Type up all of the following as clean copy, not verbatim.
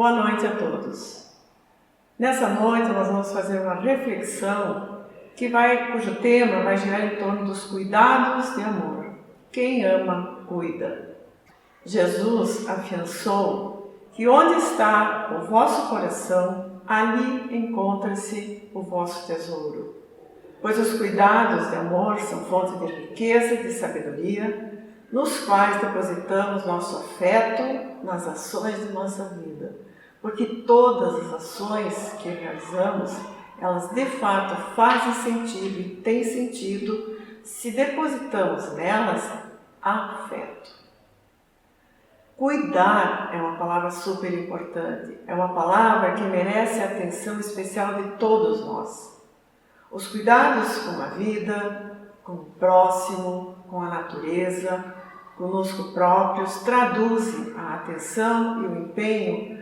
Boa noite a todos. Nessa noite nós vamos fazer uma reflexão cujo tema vai girar em torno dos cuidados de amor. Quem ama, cuida. Jesus afiançou que onde está o vosso coração, ali encontra-se o vosso tesouro. Pois os cuidados de amor são fonte de riqueza e de sabedoria, nos quais depositamos nosso afeto nas ações de nossa vida. Porque todas as ações que realizamos, elas de fato fazem sentido e têm sentido se depositamos nelas afeto. Cuidar é uma palavra super importante, é uma palavra que merece a atenção especial de todos nós. Os cuidados com a vida, com o próximo, com a natureza, conosco próprios, traduzem a atenção e o empenho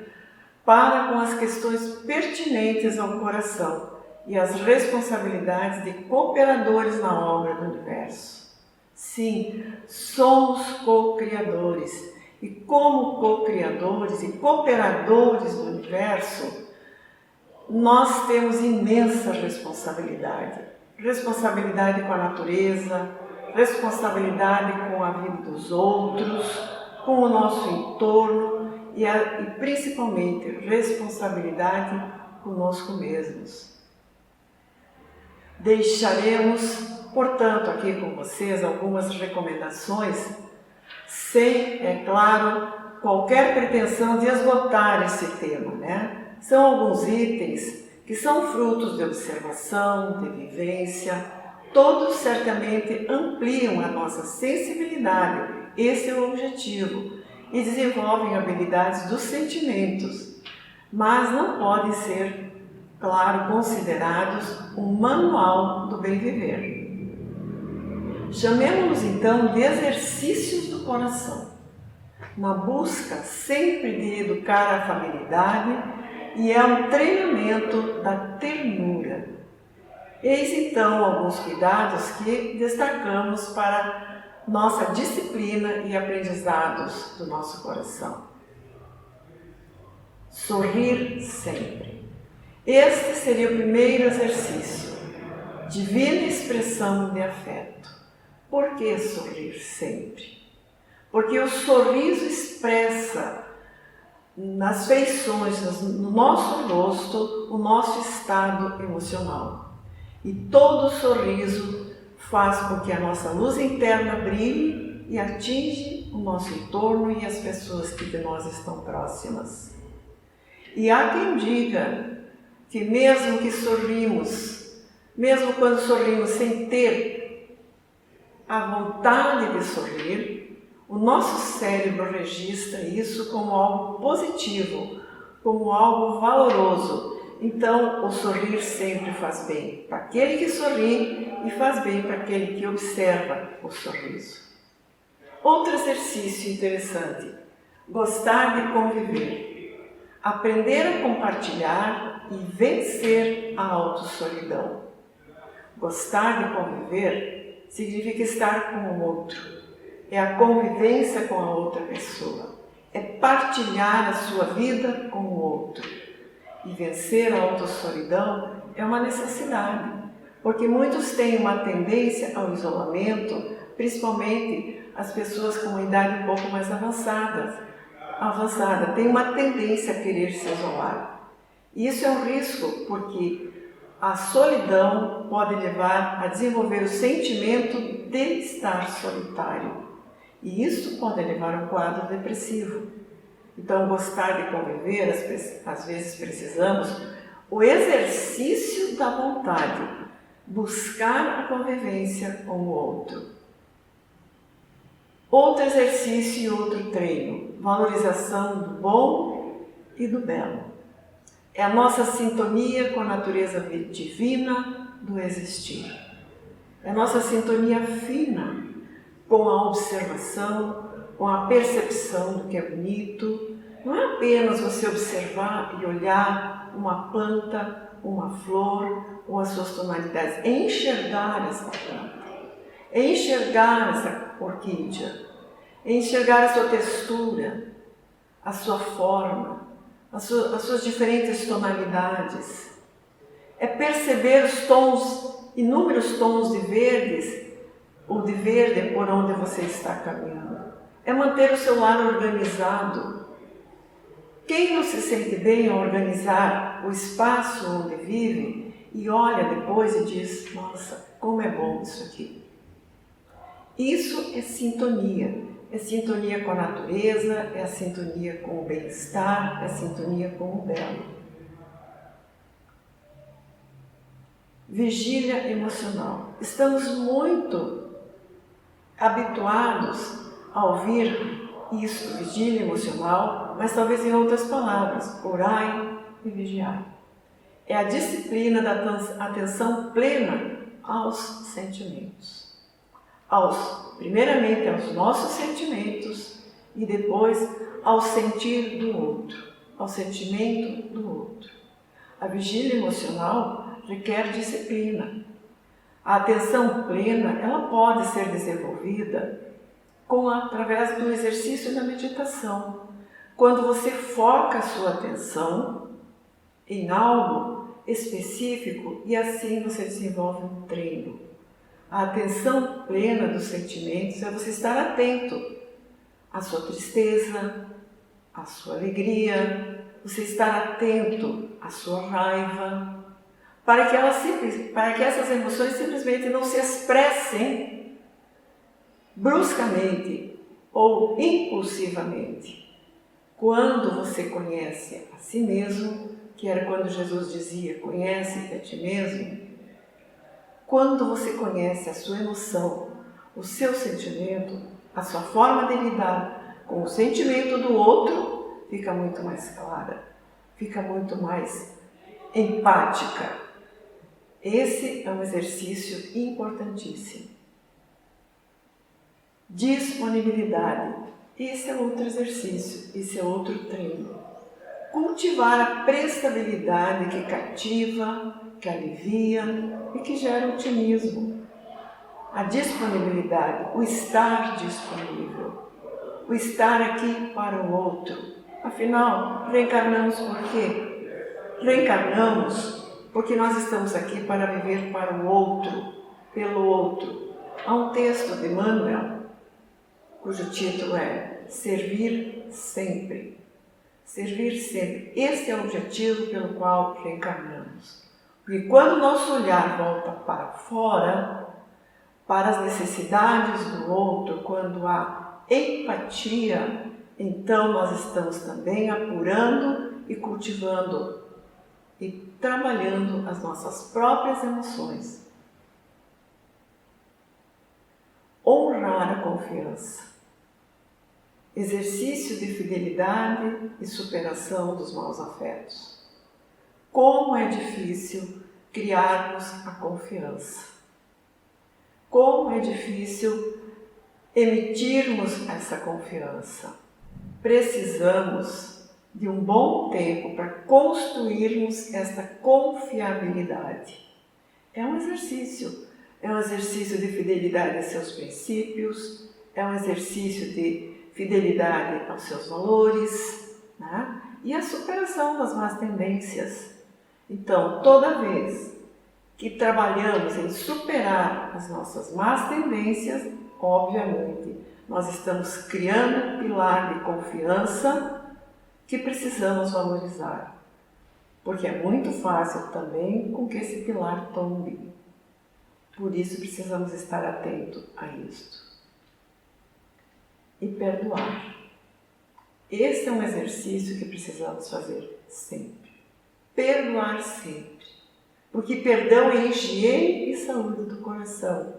para com as questões pertinentes ao coração e as responsabilidades de cooperadores na obra do universo. Sim, somos co-criadores e como co-criadores e cooperadores do universo, nós temos imensa responsabilidade. Responsabilidade com a natureza, responsabilidade com a vida dos outros, com o nosso entorno e principalmente responsabilidade conosco mesmos. Deixaremos, portanto, aqui com vocês algumas recomendações, sem, é claro, qualquer pretensão de esgotar esse tema, né? São alguns itens que são frutos de observação, de vivência, todos certamente ampliam a nossa sensibilidade, esse é o objetivo, e desenvolvem habilidades dos sentimentos, mas não podem ser, claro, considerados um manual do bem viver. Chamemos-los então de exercícios do coração, na busca sempre de educar a afabilidade e é um treinamento da ternura. Eis então alguns cuidados que destacamos para nossa disciplina e aprendizados do nosso coração. Sorrir sempre. Este seria o primeiro exercício. Divina expressão de afeto. Por que sorrir sempre? Porque o sorriso expressa nas feições, no nosso rosto, o nosso estado emocional. E todo sorriso faz com que a nossa luz interna brilhe e atinge o nosso entorno e as pessoas que de nós estão próximas. E há quem diga que mesmo que sorrimos, mesmo quando sorrimos sem ter a vontade de sorrir, o nosso cérebro registra isso como algo positivo, como algo valoroso. Então, o sorrir sempre faz bem para aquele que sorri e faz bem para aquele que observa o sorriso. Outro exercício interessante, gostar de conviver, aprender a compartilhar e vencer a autossolidão. Gostar de conviver significa estar com o outro, é a convivência com a outra pessoa, é partilhar a sua vida com o outro. E vencer a autossolidão é uma necessidade, porque muitos têm uma tendência ao isolamento, principalmente as pessoas com uma idade um pouco mais avançada, têm uma tendência a querer se isolar. E isso é um risco, porque a solidão pode levar a desenvolver o sentimento de estar solitário. E isso pode levar a um quadro depressivo. Então, gostar de conviver, às vezes precisamos, o exercício da vontade, buscar a convivência com o outro. Outro exercício e outro treino, valorização do bom e do belo. É a nossa sintonia com a natureza divina do existir. É a nossa sintonia fina com a observação, com a percepção do que é bonito. Não é apenas você observar e olhar uma planta, uma flor ou as suas tonalidades. É enxergar essa planta, é enxergar essa orquídea, é enxergar a sua textura, a sua forma, as suas diferentes tonalidades. É perceber os tons, inúmeros tons de verdes, ou de verde por onde você está caminhando. É manter o seu lar organizado. Quem não se sente bem ao organizar o espaço onde vive e olha depois e diz, nossa, como é bom isso aqui. Isso é sintonia. É sintonia com a natureza, é a sintonia com o bem-estar, é a sintonia com o belo. Vigília emocional. Estamos muito habituados a ouvir isso, vigília emocional, mas talvez em outras palavras, orai e vigiai. É a disciplina da atenção plena aos sentimentos. Primeiramente aos nossos sentimentos e depois ao sentir do outro, ao sentimento do outro. A vigília emocional requer disciplina. A atenção plena, ela pode ser desenvolvida através do exercício da meditação. Quando você foca a sua atenção em algo específico e assim você desenvolve um treino. A atenção plena dos sentimentos é você estar atento à sua tristeza, à sua alegria, você estar atento à sua raiva, para que essas emoções simplesmente não se expressem bruscamente ou impulsivamente. Quando você conhece a si mesmo, que era quando Jesus dizia, conhece-te a ti mesmo, quando você conhece a sua emoção, o seu sentimento, a sua forma de lidar com o sentimento do outro, fica muito mais clara, fica muito mais empática. Esse é um exercício importantíssimo. Disponibilidade. Esse é outro exercício, esse é outro treino. Cultivar a prestabilidade que cativa, que alivia e que gera otimismo. A disponibilidade, o estar disponível, o estar aqui para o outro. Afinal, reencarnamos por quê? Reencarnamos porque nós estamos aqui para viver para o outro, pelo outro. Há um texto de Manuel, cujo título é Servir Sempre. Servir sempre. Este é o objetivo pelo qual reencarnamos. Porque quando o nosso olhar volta para fora, para as necessidades do outro, quando há empatia, então nós estamos também apurando e cultivando e trabalhando as nossas próprias emoções. Honrar a confiança. Exercício de fidelidade e superação dos maus afetos. Como é difícil criarmos a confiança. Como é difícil emitirmos essa confiança. Precisamos de um bom tempo para construirmos esta confiabilidade. É um exercício de fidelidade a seus princípios, é um exercício de fidelidade aos seus valores, né? E a superação das más tendências. Então, toda vez que trabalhamos em superar as nossas más tendências, obviamente, nós estamos criando um pilar de confiança que precisamos valorizar. Porque é muito fácil também com que esse pilar tombe. Por isso precisamos estar atentos a isto. E perdoar. Esse é um exercício que precisamos fazer sempre. Perdoar sempre. Porque perdão é higiene e saúde do coração.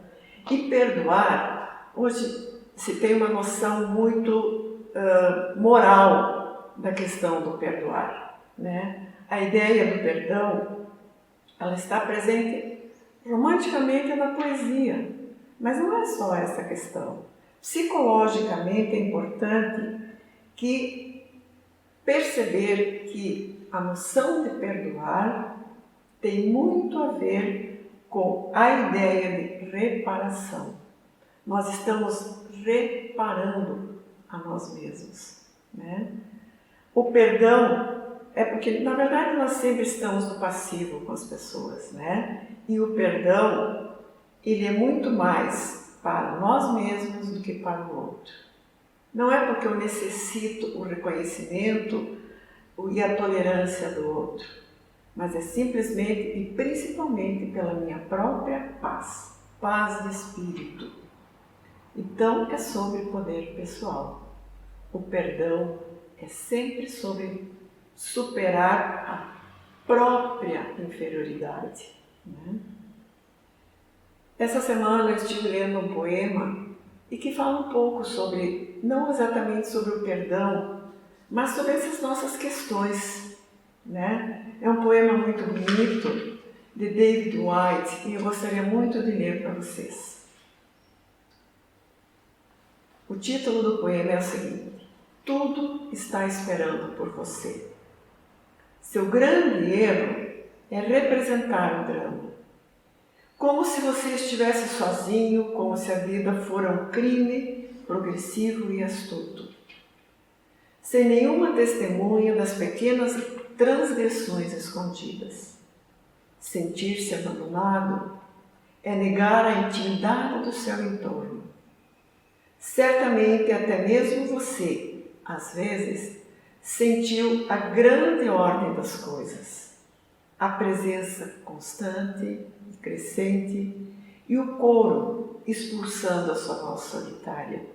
E perdoar, hoje se tem uma noção muito moral da questão do perdoar, né? A ideia do perdão, ela está presente romanticamente na poesia, mas não é só essa questão. Psicologicamente é importante que perceber que a noção de perdoar tem muito a ver com a ideia de reparação. Nós estamos reparando a nós mesmos, né? O perdão é porque, na verdade, nós sempre estamos no passivo com as pessoas, né? E o perdão, ele é muito mais para nós mesmos do que para o outro. Não é porque eu necessito o reconhecimento e a tolerância do outro, mas é simplesmente e principalmente pela minha própria paz, paz de espírito. Então, é sobre poder pessoal. O perdão é sempre sobre superar a própria inferioridade, né? Essa semana eu estive lendo um poema e que fala um pouco sobre, não exatamente sobre o perdão, mas sobre essas nossas questões, né? É um poema muito bonito de David Whyte e eu gostaria muito de ler para vocês. O título do poema é o seguinte: Tudo está esperando por você. Seu grande erro é representar o drama, como se você estivesse sozinho, como se a vida fora um crime progressivo e astuto, sem nenhuma testemunha das pequenas transgressões escondidas. Sentir-se abandonado é negar a intimidade do seu entorno. Certamente até mesmo você, às vezes, sentiu a grande ordem das coisas, a presença constante e crescente e o coro expulsando a sua voz solitária.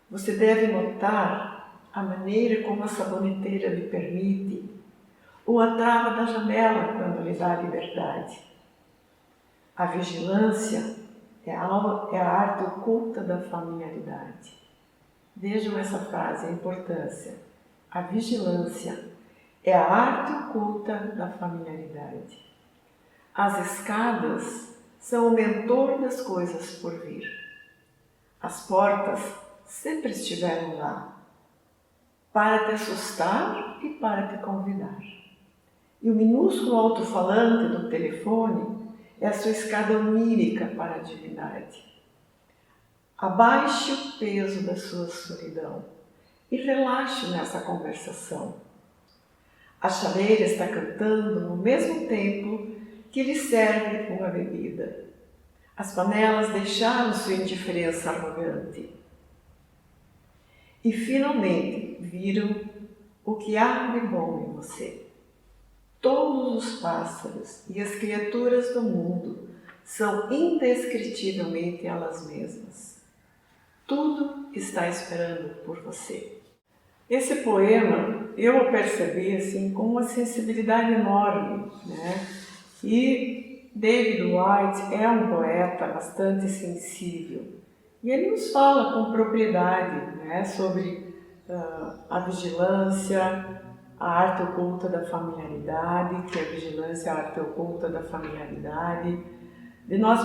Você deve notar a maneira como a saboneteira lhe permite, ou a trava da janela quando lhe dá liberdade. A vigilância é a arte oculta da familiaridade. Vejam essa frase, a importância. A vigilância é a arte oculta da familiaridade. As escadas são o mentor das coisas por vir. As portas sempre estiveram lá, para te assustar e para te convidar. E o minúsculo alto-falante do telefone é a sua escada onírica para a divindade. Abaixe o peso da sua solidão e relaxe nessa conversação. A chaleira está cantando no mesmo tempo que lhe serve uma bebida. As panelas deixaram sua indiferença arrogante. E finalmente viram o que há de bom em você. Todos os pássaros e as criaturas do mundo são indescritivelmente elas mesmas. Tudo está esperando por você. Esse poema eu o percebi assim, com uma sensibilidade enorme, né? E David Whyte é um poeta bastante sensível. E ele nos fala com propriedade, né, sobre a vigilância, a arte oculta da familiaridade, que a vigilância é a arte oculta da familiaridade, de nós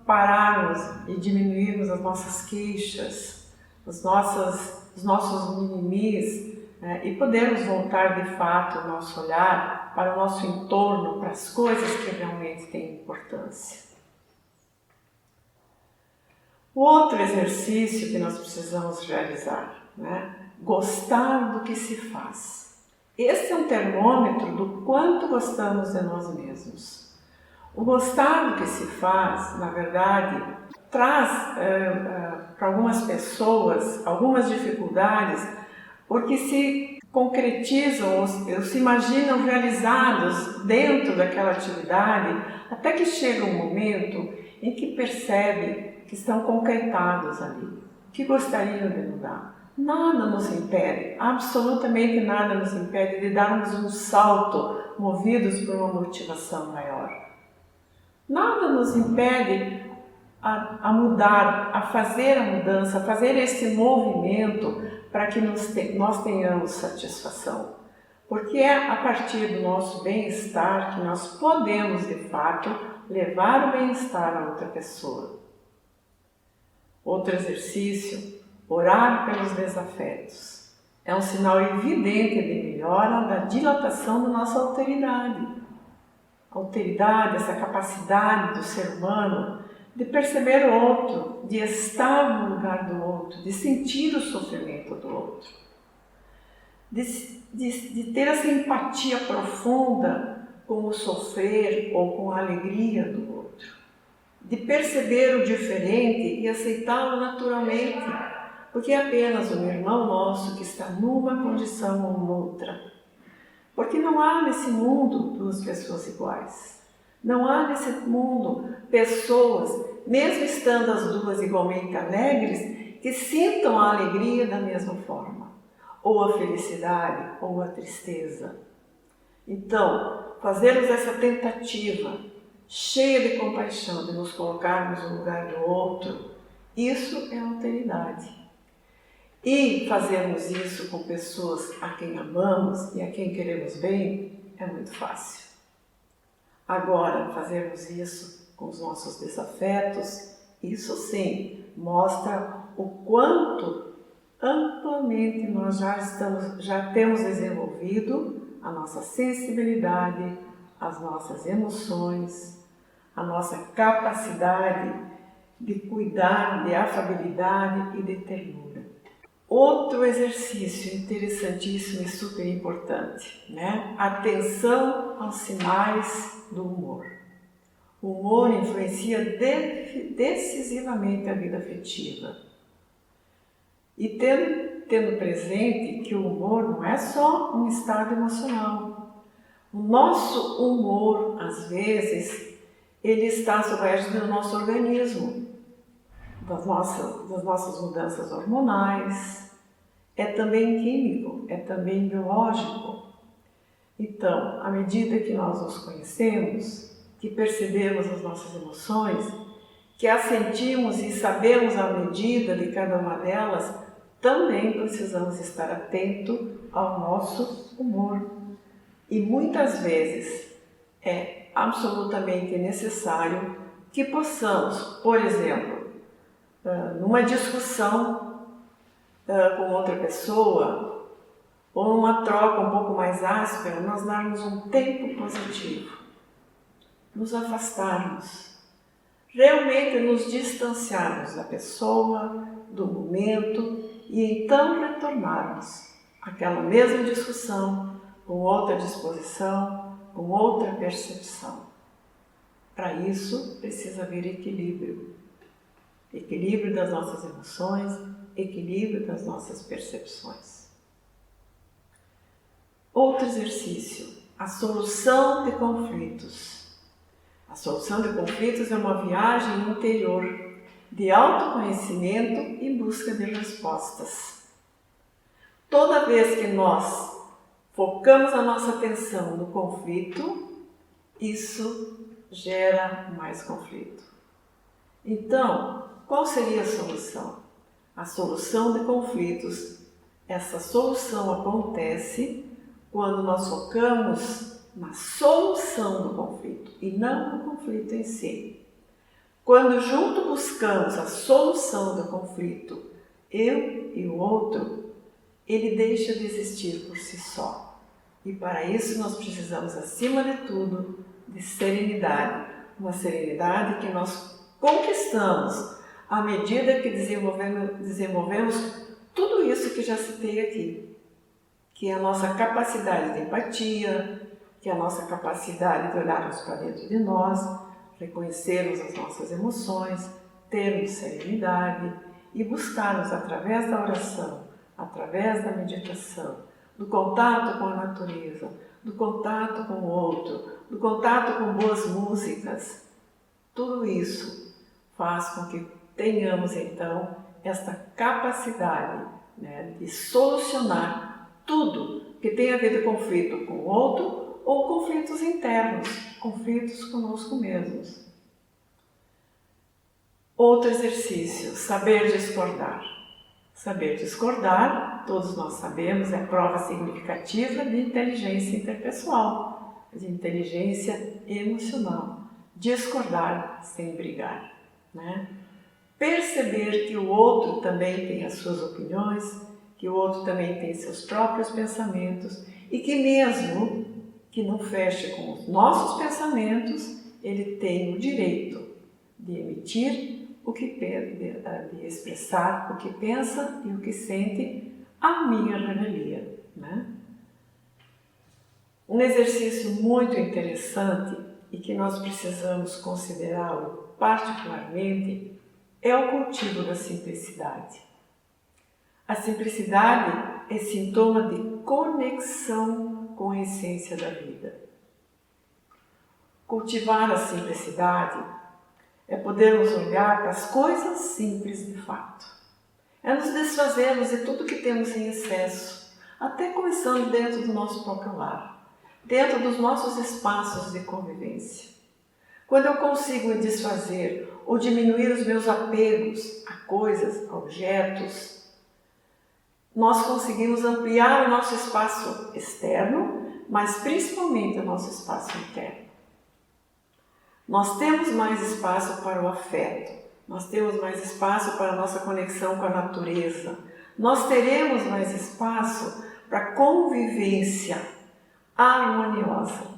pararmos e diminuirmos as nossas queixas, os nossos mimimis, né, e podermos voltar de fato o nosso olhar para o nosso entorno, para as coisas que realmente têm importância. O outro exercício que nós precisamos realizar, né? Gostar do que se faz. Esse é um termômetro do quanto gostamos de nós mesmos. O gostar do que se faz, na verdade, traz para algumas pessoas algumas dificuldades, porque se concretizam ou se imaginam realizados dentro daquela atividade, até que chega um momento em que percebem que estão concretados ali, que gostariam de mudar. Nada nos impede, absolutamente nada nos impede de darmos um salto movidos por uma motivação maior. Nada nos impede a mudar, a fazer a mudança, a fazer esse movimento para que nós tenhamos satisfação. Porque é a partir do nosso bem-estar que nós podemos, de fato, levar o bem-estar a outra pessoa. Outro exercício, orar pelos desafetos. É um sinal evidente de melhora da dilatação da nossa alteridade. A alteridade, essa capacidade do ser humano de perceber o outro, de estar no lugar do outro, de sentir o sofrimento do outro. de ter essa empatia profunda com o sofrer ou com a alegria do outro, de perceber o diferente e aceitá-lo naturalmente, porque é apenas um irmão nosso que está numa condição ou noutra. Porque não há nesse mundo duas pessoas iguais. Não há nesse mundo pessoas, mesmo estando as duas igualmente alegres, que sintam a alegria da mesma forma, ou a felicidade, ou a tristeza. Então, fazermos essa tentativa cheia de compaixão, de nos colocarmos no lugar do outro, isso é alteridade. E fazermos isso com pessoas a quem amamos e a quem queremos bem é muito fácil. Agora, fazermos isso com os nossos desafetos, isso sim mostra o quanto amplamente nós já temos desenvolvido a nossa sensibilidade, as nossas emoções, a nossa capacidade de cuidar, de afabilidade e de ternura. Outro exercício interessantíssimo e super importante, né? Atenção aos sinais do humor. O humor influencia decisivamente a vida afetiva. E tendo presente que o humor não é só um estado emocional. O nosso humor, às vezes, ele está sob a égide do nosso organismo, das nossas mudanças hormonais, é também químico, é também biológico. Então, à medida que nós nos conhecemos, que percebemos as nossas emoções, que as sentimos e sabemos a medida de cada uma delas, também precisamos estar atento ao nosso humor. E muitas vezes é absolutamente necessário que possamos, por exemplo, numa discussão com outra pessoa, ou numa troca um pouco mais áspera, nós darmos um tempo positivo, nos afastarmos, realmente nos distanciarmos da pessoa, do momento, e então retornarmos àquela mesma discussão, com outra disposição, com outra percepção. Para isso, precisa haver equilíbrio. Equilíbrio das nossas emoções, equilíbrio das nossas percepções. Outro exercício, a solução de conflitos. A solução de conflitos é uma viagem interior de autoconhecimento em busca de respostas. Toda vez que nós focamos a nossa atenção no conflito, isso gera mais conflito. Então, qual seria a solução? A solução de conflitos. Essa solução acontece quando nós focamos na solução do conflito e não no conflito em si. Quando junto buscamos a solução do conflito, eu e o outro, ele deixa de existir por si só. E para isso nós precisamos, acima de tudo, de serenidade. Uma serenidade que nós conquistamos à medida que desenvolvemos tudo isso que já citei aqui, que é a nossa capacidade de empatia, que é a nossa capacidade de olharmos para dentro de nós, reconhecermos as nossas emoções, termos serenidade e buscarmos através da oração, através da meditação, do contato com a natureza, do contato com o outro, do contato com boas músicas. Tudo isso faz com que tenhamos então esta capacidade, né, de solucionar tudo que tem a ver de conflito com o outro ou conflitos internos, conflitos conosco mesmos. Outro exercício, saber discordar. Saber discordar, todos nós sabemos, é prova significativa de inteligência interpessoal, de inteligência emocional. Discordar sem brigar, né? Perceber que o outro também tem as suas opiniões, que o outro também tem seus próprios pensamentos e que mesmo que não feche com os nossos pensamentos, ele tem o direito de emitir o que de expressar o que pensa e o que sente à minha revelia, né? Um exercício muito interessante e que nós precisamos considerá-lo particularmente é o cultivo da simplicidade. A simplicidade é sintoma de conexão com a essência da vida. Cultivar a simplicidade é podermos olhar para as coisas simples de fato. É nos desfazermos de tudo que temos em excesso, até começando dentro do nosso próprio lar, dentro dos nossos espaços de convivência. Quando eu consigo me desfazer ou diminuir os meus apegos a coisas, a objetos, nós conseguimos ampliar o nosso espaço externo, mas principalmente o nosso espaço interno. Nós temos mais espaço para o afeto, nós temos mais espaço para a nossa conexão com a natureza, nós teremos mais espaço para a convivência harmoniosa.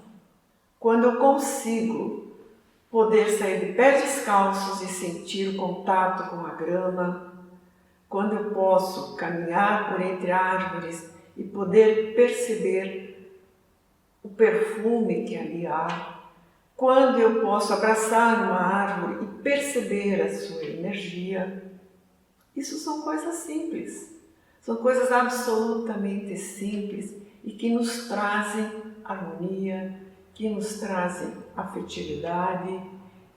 Quando eu consigo poder sair de pés descalços e sentir o contato com a grama, quando eu posso caminhar por entre árvores e poder perceber o perfume que ali há, quando eu posso abraçar uma árvore e perceber a sua energia, isso são coisas simples, são coisas absolutamente simples e que nos trazem harmonia, que nos trazem afetividade,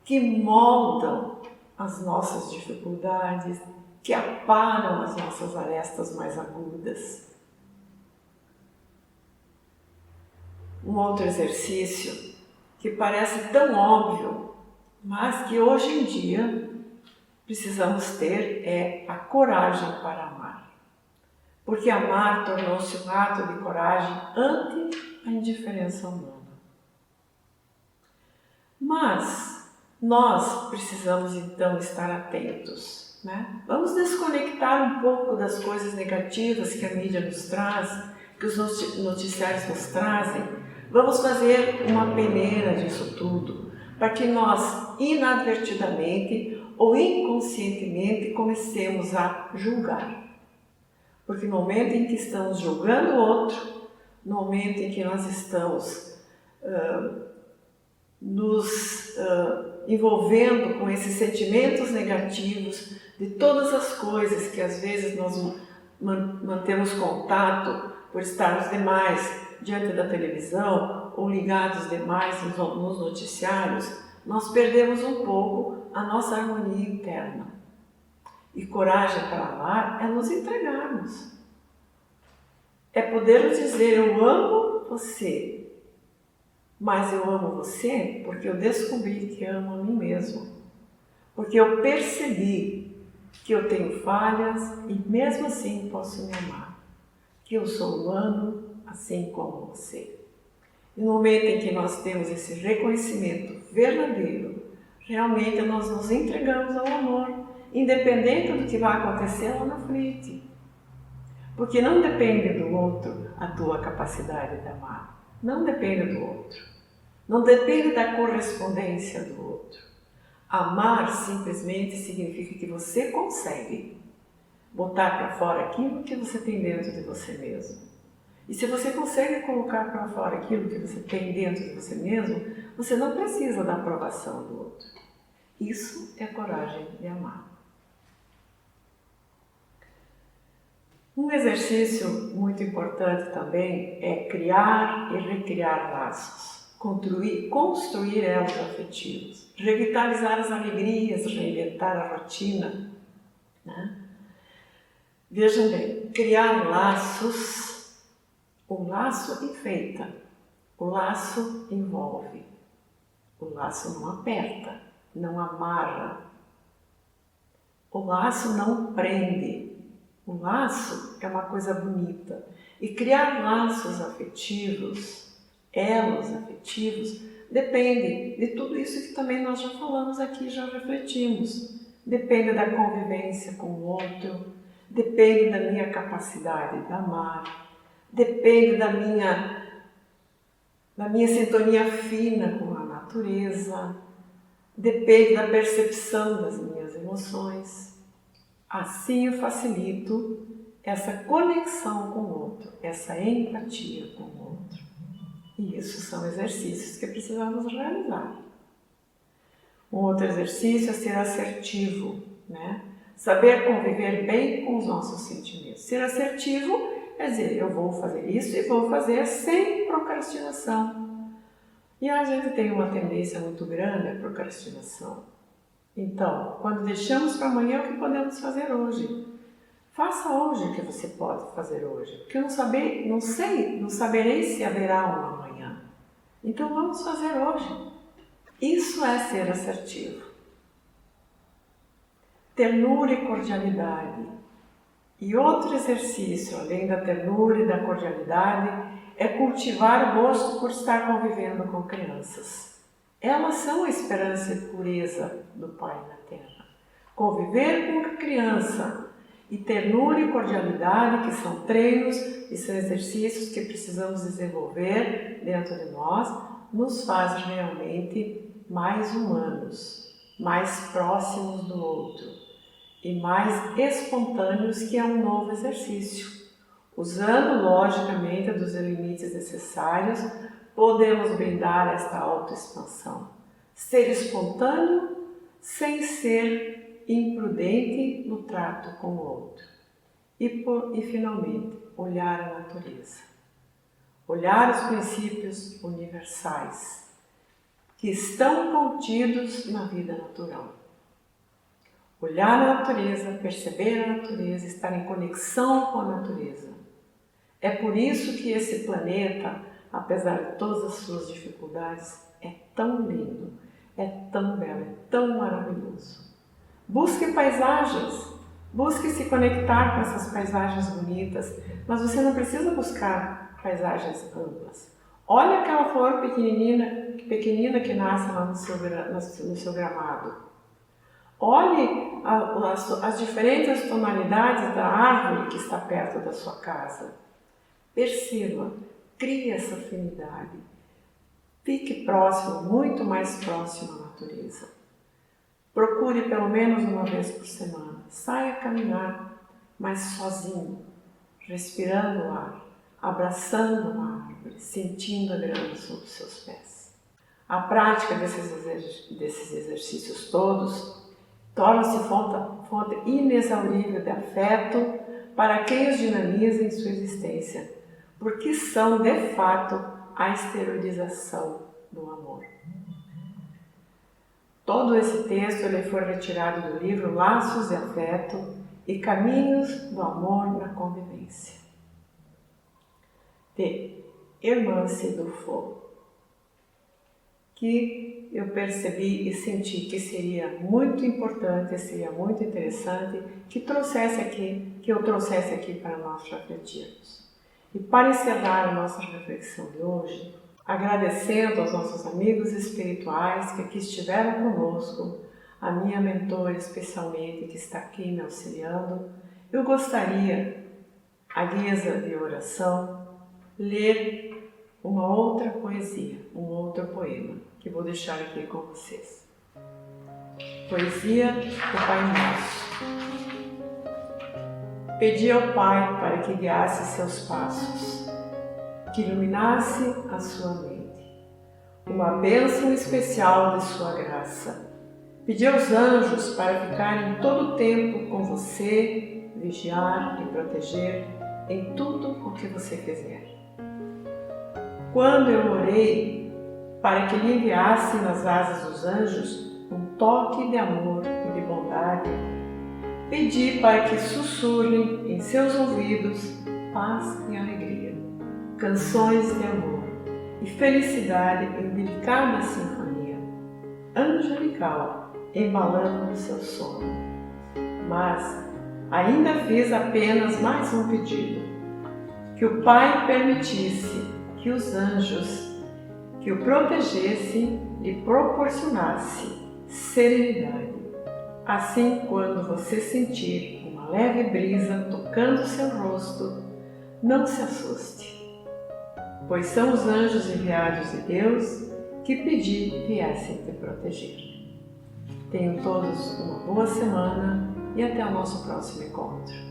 que moldam as nossas dificuldades, que aparam as nossas arestas mais agudas. Um outro exercício que parece tão óbvio, mas que hoje em dia precisamos ter é a coragem para amar. Porque amar tornou-se um ato de coragem ante a indiferença humana. Mas nós precisamos então estar atentos, né? Vamos desconectar um pouco das coisas negativas que a mídia nos traz, que os noticiários nos trazem. Vamos fazer uma peneira disso tudo, para que nós, inadvertidamente ou inconscientemente, comecemos a julgar. Porque no momento em que estamos julgando o outro, no momento em que nós estamos nos envolvendo com esses sentimentos negativos de todas as coisas que às vezes nós mantemos contato por estarmos demais diante da televisão ou ligados demais nos noticiários, nós perdemos um pouco a nossa harmonia interna. E coragem para amar é nos entregarmos. É podermos dizer, eu amo você, mas eu amo você porque eu descobri que amo a mim mesmo. Porque eu percebi que eu tenho falhas e mesmo assim posso me amar. Que eu sou humano assim como você. E no momento em que nós temos esse reconhecimento verdadeiro, realmente nós nos entregamos ao amor, independente do que vai acontecer lá na frente. Porque não depende do outro a tua capacidade de amar. Não depende do outro. Não depende da correspondência do outro. Amar simplesmente significa que você consegue botar para fora aquilo que você tem dentro de você mesmo. E se você consegue colocar para fora aquilo que você tem dentro de você mesmo, você não precisa da aprovação do outro. Isso é coragem de amar. Um exercício muito importante também é criar e recriar laços, construir elos afetivos, revitalizar as alegrias, reinventar a rotina, né? Vejam bem, criar laços, o laço enfeita, o laço envolve, o laço não aperta, não amarra, o laço não prende. O laço é uma coisa bonita. E criar laços afetivos, elos afetivos, depende de tudo isso que também nós já falamos aqui, já refletimos. Depende da convivência com o outro, depende da minha capacidade de amar, depende da minha sintonia fina com a natureza, depende da percepção das minhas emoções. Assim eu facilito essa conexão com o outro, essa empatia com o outro. E isso são exercícios que precisamos realizar. Um outro exercício é ser assertivo, né? Saber conviver bem com os nossos sentimentos. Ser assertivo quer dizer, eu vou fazer isso e vou fazer sem procrastinação. E a gente tem uma tendência muito grande à procrastinação. Então, quando deixamos para amanhã, o que podemos fazer hoje? Faça hoje o que você pode fazer hoje, porque eu não saberei se haverá uma amanhã. Então vamos fazer hoje. Isso é ser assertivo. Ternura e cordialidade. E outro exercício, além da ternura e da cordialidade, é cultivar o gosto por estar convivendo com crianças. Elas são a esperança e pureza do Pai na Terra. Conviver com a criança e ternura e cordialidade, que são treinos e são exercícios que precisamos desenvolver dentro de nós, nos faz realmente mais humanos, mais próximos do outro e mais espontâneos, que é um novo exercício. Usando, logicamente, dos limites necessários, podemos brindar esta autoexpansão. Ser espontâneo sem ser imprudente no trato com o outro. E finalmente, olhar a natureza. Olhar os princípios universais que estão contidos na vida natural. Olhar a natureza, perceber a natureza, estar em conexão com a natureza. É por isso que esse planeta, apesar de todas as suas dificuldades, é tão lindo, é tão belo, é tão maravilhoso. Busque paisagens, busque se conectar com essas paisagens bonitas, mas você não precisa buscar paisagens amplas. Olha aquela flor pequenina que nasce lá no seu gramado. Olhe as diferentes tonalidades da árvore que está perto da sua casa. Perceba, crie essa afinidade. Fique próximo, muito mais próximo à natureza. Procure pelo menos uma vez por semana. Saia a caminhar, mas sozinho, respirando o ar, abraçando uma árvore, sentindo a grama sob os seus pés. A prática desses exercícios todos torna-se fonte inexaurível de afeto para quem os dinamiza em sua existência, porque são, de fato, a exteriorização do amor. Todo esse texto ele foi retirado do livro Laços de Afeto e Caminhos do Amor na Convivência, de Hermance Dufault, que eu percebi e senti que seria muito importante, seria muito interessante que eu trouxesse aqui para nós refletirmos. E para encerrar a nossa reflexão de hoje, agradecendo aos nossos amigos espirituais que aqui estiveram conosco, a minha mentora especialmente que está aqui me auxiliando, eu gostaria, à guisa de oração, ler uma outra poesia, um outro poema, que vou deixar aqui com vocês. Poesia do Pai Nosso. Pedi ao Pai para que guiasse seus passos, que iluminasse a sua mente, uma bênção especial de sua graça. Pedi aos anjos para ficarem todo o tempo com você, vigiar e proteger em tudo o que você fizer. Quando eu orei para que lhe enviasse nas asas dos anjos um toque de amor e de bondade, pedi para que sussurrem em seus ouvidos paz e alegria, canções de amor e felicidade em delicada sinfonia, angelical, embalando o seu sono. Mas ainda fiz apenas mais um pedido, que o Pai permitisse que os anjos que o protegessem lhe proporcionasse serenidade. Assim, quando você sentir uma leve brisa tocando seu rosto, não se assuste, pois são os anjos enviados de Deus que pedi viessem te proteger. Tenham todos uma boa semana e até o nosso próximo encontro.